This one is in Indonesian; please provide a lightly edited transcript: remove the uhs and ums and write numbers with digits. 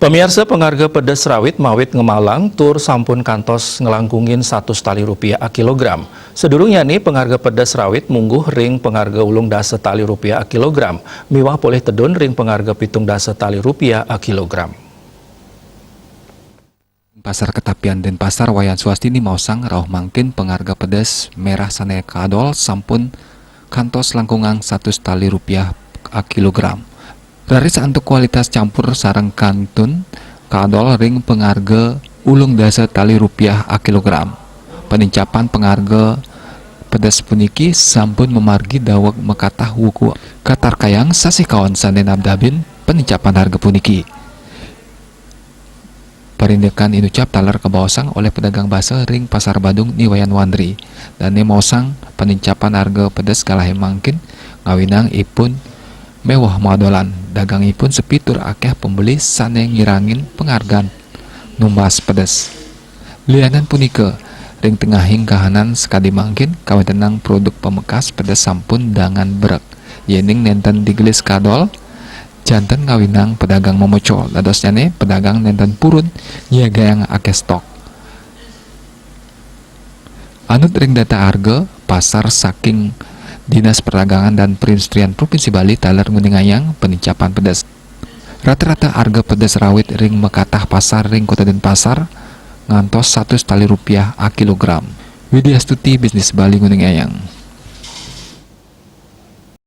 Pemirsa, pengarga pedas rawit mawit ngemalang tur sampun kantos ngelangkungin Rp100 a kilogram. Sedurungnya nih pengarga pedas rawit mungguh ring pengarga ulung dasa tali rupiah a kilogram. Miwah boleh tedun ring pengarga pitung dasa tali rupiah a kilogram. Pasar Ketapian dan Pasar Wayan Swastini Mausang rauh mangkin pengarga pedas merah sane kadol sampun kantos langkungan Rp100 a kilogram. Raris untuk kualitas campur sarang kantun kadol ring pengarga ulung dasa tali rupiah a kilogram. Penincapan pengarga pedas puniki sampun memargi dawag mekatah wuku katar kayang sasi kawan sane nabdabin penincapan harga puniki. Perindekan inucap talar kebawasang oleh pedagang basa ring Pasar Badung ni Wayan Wandri dan ni mausang penincapan harga pedas kalah mangkin ngawinang ipun mewah modolan dagangipun sepitur akeh pembeli sane ngirangin penghargaan numbas pedas. Lianan punika ring tengahing kahanan sekadi mangkin kawentenang produk pemekas pedas sampun dangan berek yening nenten digelis kadol janten ngawinang pedagang memocol dadosnyane pedagang nenten purun nyiaga yang akeh stok. Anut ring data harga pasar saking Dinas Perdagangan dan Perindustrian Provinsi Bali taler nguningayang penincapan pedas. Rata-rata harga pedas rawit ring mekatah pasar ring Kota Denpasar ngantos Rp100 a kilogram. Widya Stuti Bisnis Bali nguningayang.